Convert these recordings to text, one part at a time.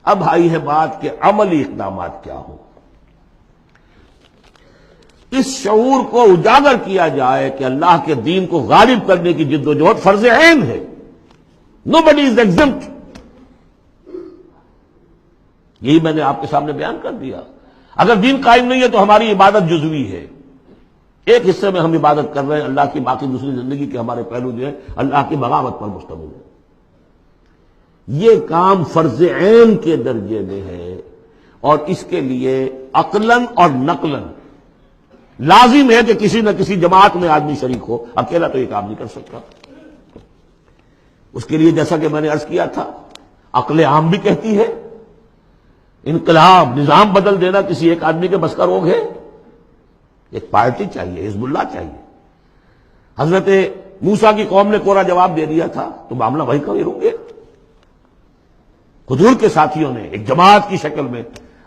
اب آئی ہے بات کہ عملی اقدامات کیا ہوں۔ اس شعور کو اجاگر کیا جائے کہ اللہ کے دین کو غالب کرنے کی جد و جہد فرض عین ہے۔ Nobody is exempt۔ یہی میں نے آپ کے سامنے بیان کر دیا۔ اگر دین قائم نہیں ہے تو ہماری عبادت جزوی ہے، ایک حصے میں ہم عبادت کر رہے ہیں، اللہ کی باقی دوسری زندگی کے ہمارے پہلو جو ہے اللہ کی بغاوت پر مشتمل ہے۔ یہ کام فرض عین کے درجے میں ہے، اور اس کے لیے عقلاً اور نقلاً لازم ہے کہ کسی نہ کسی جماعت میں آدمی شریک ہو، اکیلا تو یہ کام نہیں کر سکتا۔ اس کے لیے جیسا کہ میں نے عرض کیا تھا، عقل عام بھی کہتی ہے انقلاب، نظام بدل دینا کسی ایک آدمی کے بس کا روگ ہے۔ ایک پارٹی چاہیے، حزب اللہ چاہیے۔ حضرت موسیٰ کی قوم نے کوڑا جواب دے دیا تھا تو معاملہ وہی کا رک گیا۔ حضور کے ساتھیوں نے ایک جماعت کی شکل میں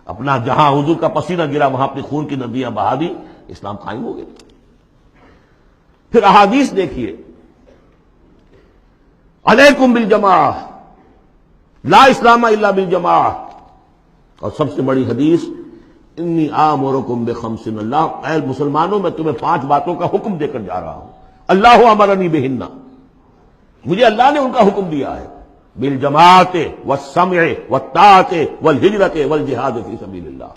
اپنا، جہاں حضور کا پسینہ گرا وہاں اپنی خون کی ندیاں بہا دی، اسلام قائم ہو گیا۔ پھر احادیث دیکھیے، علیکم بالجماعہ، لا اسلام الا بالجماعہ، اور سب سے بڑی حدیث انی آمرکم بخمس، اللہ اے مسلمانوں میں تمہیں 5 باتوں کا حکم دے کر جا رہا ہوں، اللہ امرنی بہن، مجھے اللہ نے ان کا حکم دیا ہے، بالجماعت والسمع والطاعت والہجرت والجہاد فی سبیل اللہ۔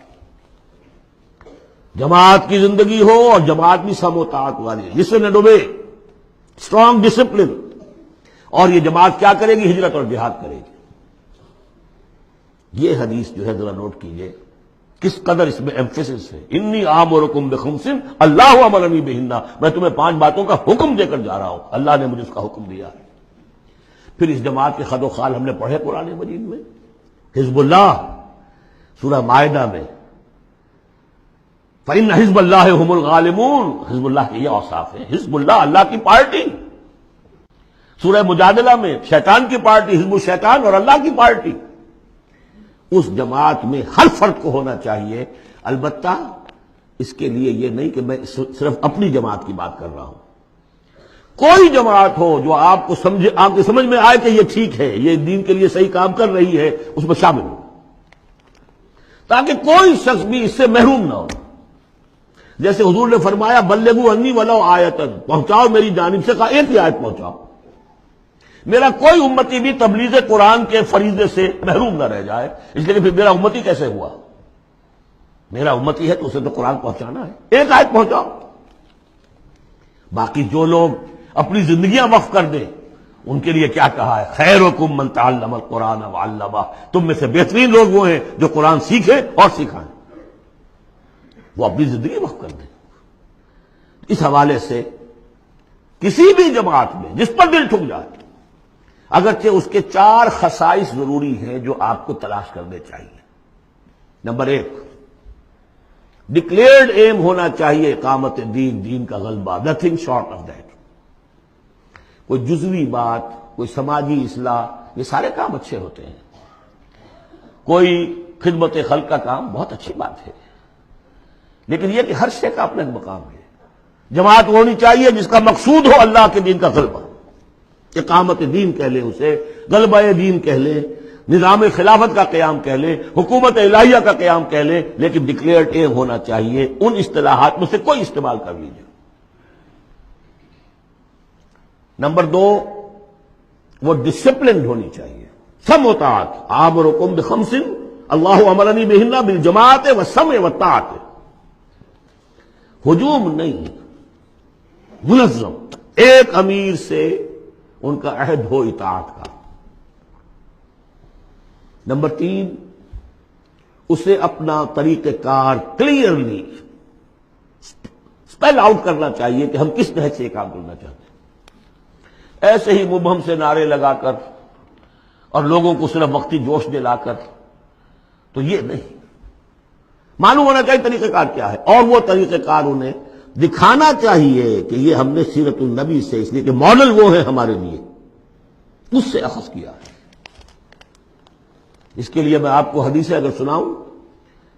جماعت کی زندگی ہو اور جماعت بھی سم و طاعت والی، listen and obey, strong discipline, اور یہ جماعت کیا کرے گی؟ ہجرت اور جہاد کرے گی۔ یہ حدیث جو ہے ذرا نوٹ کیجئے کس قدر اس میں ایمفیسس ہے، انی آمرکم بخمس اللہ امرنی بہن، میں تمہیں 5 باتوں کا حکم دے کر جا رہا ہوں، اللہ نے مجھے اس کا حکم دیا ہے۔ پھر اس جماعت کے خد و خال ہم نے پڑھے قرآن مجید میں، حزب اللہ سورہ مائدہ میں، فإن حزب اللہ هم الغالبون، حزب اللہ کے یہ اوصاف ہیں، حزب اللہ اللہ کی پارٹی۔ سورہ مجادلہ میں شیطان کی پارٹی، حزب الشیطان، اور اللہ کی پارٹی۔ اس جماعت میں ہر فرد کو ہونا چاہیے، البتہ اس کے لیے یہ نہیں کہ میں صرف اپنی جماعت کی بات کر رہا ہوں، کوئی جماعت ہو جو آپ کو آپ کی سمجھ میں آئے کہ یہ ٹھیک ہے، یہ دین کے لیے صحیح کام کر رہی ہے، اس میں شامل ہو، تاکہ کوئی شخص بھی اس سے محروم نہ ہو۔ جیسے حضور نے فرمایا بلغوا انی ولو آیۃ، پہنچاؤ میری جانب سے، کہا ایک ہی آیت پہنچاؤ، میرا کوئی امتی بھی تبلیغ قرآن کے فریضے سے محروم نہ رہ جائے۔ اس لیے پھر میرا امتی کیسے ہوا؟ میرا امتی ہے تو اسے تو قرآن پہنچانا ہے، ایک آیت پہنچاؤ۔ باقی جو لوگ اپنی زندگیاں وقف کر دیں، ان کے لیے کیا کہا ہے؟ خیرکم من تعلم القرآن وعلمہ، تم میں سے بہترین لوگ وہ ہیں جو قرآن سیکھیں اور سکھائیں، وہ اپنی زندگی وقف کر دیں۔ اس حوالے سے کسی بھی جماعت میں جس پر دل ٹھک جائے، اگرچہ اس کے 4 خصائص ضروری ہیں جو آپ کو تلاش کرنے چاہیے۔ نمبر 1، ڈکلیئرڈ ایم ہونا چاہیے اقامت دین، دین کا غلبہ، نتھنگ شارٹ آف دیٹ۔ کوئی جزوی بات، کوئی سماجی اصلاح، یہ سارے کام اچھے ہوتے ہیں، کوئی خدمت خلق کا کام بہت اچھی بات ہے، لیکن یہ کہ ہر شے کا اپنا ایک مقام ہے۔ جماعت وہ ہونی چاہیے جس کا مقصود ہو اللہ کے دین کا غلبہ، اقامت دین کہہ لیں، اسے غلبہ دین کہہ لیں، نظام خلافت کا قیام کہہ لیں، حکومت الہیہ کا قیام کہہ لیں، لیکن ڈکلیئرڈ ایم ہونا چاہیے۔ ان اصطلاحات میں سے کوئی استعمال کر لیجیے۔ نمبر 2، وہ ڈسپلنڈ ہونی چاہیے، سم و طاعت، آمرکم بخمس اللہ امرنی بہن بالجماعت والسمع والطاعت، ہجوم نہیں، منظم، ایک امیر سے ان کا عہد ہو اطاعت کا۔ نمبر 3، اسے اپنا طریقہ کار کلیئرلی اسپیل آؤٹ کرنا چاہیے کہ ہم کس نہج سے یہ کام کرنا چاہتے ہیں۔ ایسے ہی مبہم سے نعرے لگا کر اور لوگوں کو صرف وقتی جوش دلا کر تو یہ نہیں، معلوم ہونا چاہیے طریقہ کار کیا ہے، اور وہ طریقہ کار انہیں دکھانا چاہیے کہ یہ ہم نے سیرت النبی سے، اس لیے کہ ماڈل وہ ہے ہمارے لیے، اس سے اخذ کیا ہے۔ اس کے لیے میں آپ کو حدیث اگر سناؤں،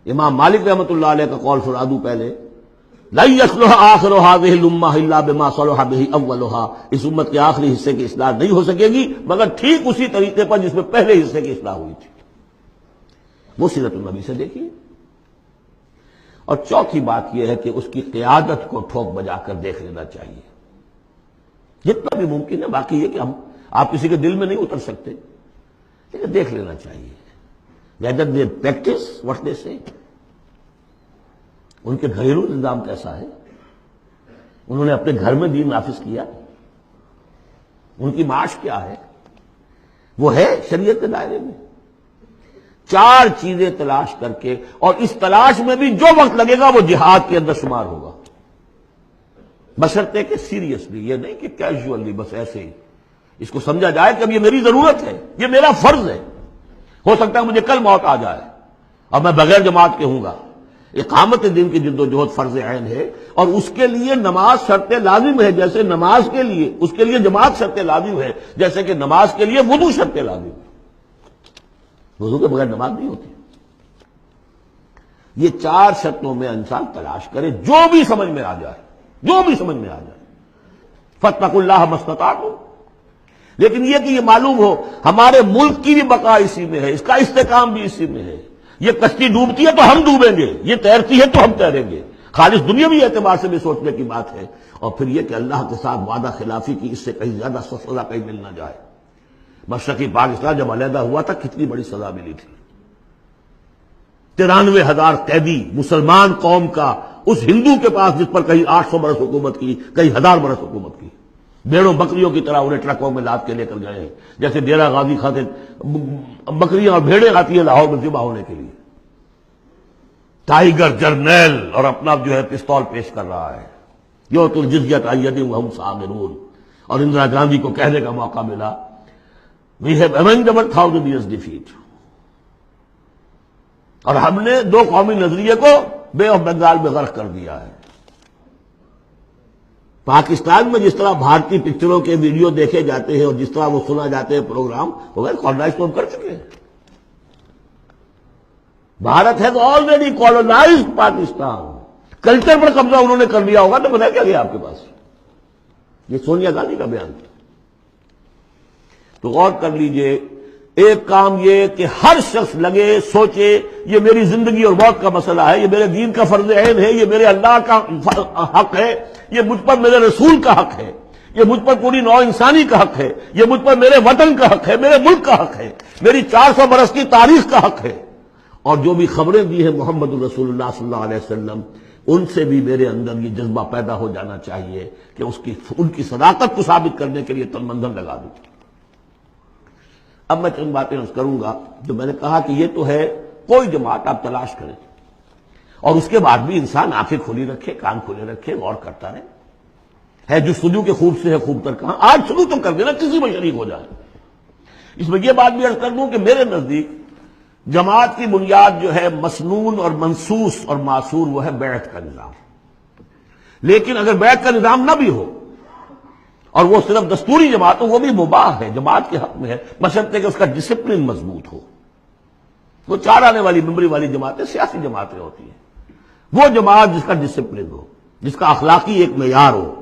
امام مالک رحمۃ اللہ علیہ کا قول سنا دوں پہلے، لن یصلح آخر هذه الامہ الا بما صلح به اولها، اس امت کے آخری حصے کی اصلاح نہیں ہو سکے گی مگر ٹھیک اسی طریقے پر جس میں پہلے حصے کی اصلاح ہوئی تھی۔ وہ سیرت النبی سے دیکھیے. اور چوتھی بات یہ ہے کہ اس کی قیادت کو ٹھوک بجا کر دیکھ لینا چاہیے جتنا بھی ممکن ہے. باقی یہ کہ آپ کسی کے دل میں نہیں اتر سکتے لیکن دیکھ لینا چاہیے. whether they practice what they say. ان کے گھریلو نظام کیسا ہے, انہوں نے اپنے گھر میں دین نافذ کیا, ان کی معاش کیا ہے, وہ ہے شریعت کے دائرے میں. 4 چیزیں تلاش کر کے, اور اس تلاش میں بھی جو وقت لگے گا وہ جہاد کے اندر شمار ہوگا, بشرطے کہ سیریسلی, یہ نہیں کہ کیجولی بس ایسے ہی اس کو سمجھا جائے کہ اب یہ میری ضرورت ہے, یہ میرا فرض ہے. ہو سکتا ہے مجھے کل موت آ جائے اور میں بغیر جماعت کے ہوں گا. اقامت دین کی جد و جہد فرض عین ہے, اور اس کے لیے نماز شرط لازم ہے, جیسے نماز کے لیے اس کے لیے جماعت شرط لازم ہے, جیسے کہ نماز کے لیے وضو شرط لازم ہے. وضو کے بغیر نماز نہیں ہوتی. یہ 4 شرطوں میں انسان تلاش کرے جو بھی سمجھ میں آ جائے, جو بھی سمجھ میں آ جائے. فاتقوا اللہ ما استطعتم. لیکن یہ کہ یہ معلوم ہو ہمارے ملک کی بھی بقا اسی میں ہے, اس کا استحکام بھی اسی میں ہے. یہ کشتی ڈوبتی ہے تو ہم ڈوبیں گے, یہ تیرتی ہے تو ہم تیریں گے. خالص دنیاوی اعتبار سے بھی سوچنے کی بات ہے. اور پھر یہ کہ اللہ کے ساتھ وعدہ خلافی کی اس سے کہیں زیادہ سزا کہیں مل نہ جائے. مشرقی پاکستان جب علیحدہ ہوا تھا کتنی بڑی سزا ملی تھی. 93,000 قیدی مسلمان قوم کا اس ہندو کے پاس جس پر کہیں 800 برس حکومت کی, کہیں 1000 برس حکومت کی. بھیڑوں بکریوں کی طرح انہیں ٹرکوں میں لاد کے لے کر گئے, جیسے ڈیرہ غازی خاطر بکریاں اور بھیڑیں آتی ہیں لاہور میں ذبح ہونے کے لیے. ٹائیگر جرنیل اور اپنا جو ہے پستول پیش کر رہا ہے, یؤتی الجزیۃ عن ید وہم صاغرون. اور اندرا گاندھی کو کہنے کا موقع ملا, we have avenged our 1000 years defeat. اور ہم نے 2 قومی نظریے کو بے آف بنگال میں غرق کر دیا ہے. پاکستان میں جس طرح بھارتی پکچروں کے ویڈیو دیکھے جاتے ہیں اور جس طرح وہ سنا جاتے ہیں پروگرام, وہ کالونائز تو ہم کر چکے ہیں. Bharat has already colonized Pakistan. Culture پر قبضہ انہوں نے کر لیا ہوگا تو بتایا کیا گیا آپ کے پاس. یہ سونیا گاندھی کا بیان تھا. تو غور کر لیجئے, ایک کام یہ کہ ہر شخص لگے سوچے یہ میری زندگی اور موت کا مسئلہ ہے, یہ میرے دین کا فرض عین ہے, یہ میرے اللہ کا حق ہے, یہ مجھ پر میرے رسول کا حق ہے, یہ مجھ پر پوری نوع انسانی کا حق ہے, یہ مجھ پر میرے وطن کا حق ہے, میرے ملک کا حق ہے, میری 400 برس کی تاریخ کا حق ہے. اور جو بھی خبریں دی ہیں محمد رسول اللہ صلی اللہ علیہ وسلم, ان سے بھی میرے اندر یہ جذبہ پیدا ہو جانا چاہیے کہ ان کی صداقت کو ثابت کرنے کے لیے تن من دھن لگا دوں. اب میں چند باتیں عرض کروں گا. جو میں نے کہا کہ یہ تو ہے کوئی جماعت آپ تلاش کریں, اور اس کے بعد بھی انسان آنکھیں کھلی رکھے, کان کھلے رکھے, غور کرتا رہے. ہے جو سجو کے خوب سے ہے خوب تر کہاں, آج شروع تو کر دینا, کسی میں شریک ہو جائے. اس میں یہ بات بھی عرض کر دوں کہ میرے نزدیک جماعت کی بنیاد جو ہے مسنون اور منسوس اور معصور, وہ ہے بیعت کا نظام. لیکن اگر بیعت کا نظام نہ بھی ہو اور وہ صرف دستوری جماعت ہو, وہ بھی مباح ہے, جماعت کے حق میں ہے, بشرطے کہ اس کا ڈسپلن مضبوط ہو. وہ 4 آنے والی ممبری والی جماعتیں سیاسی جماعتیں ہوتی ہیں. وہ جماعت جس کا ڈسپلن ہو, جس کا اخلاقی ایک معیار ہو,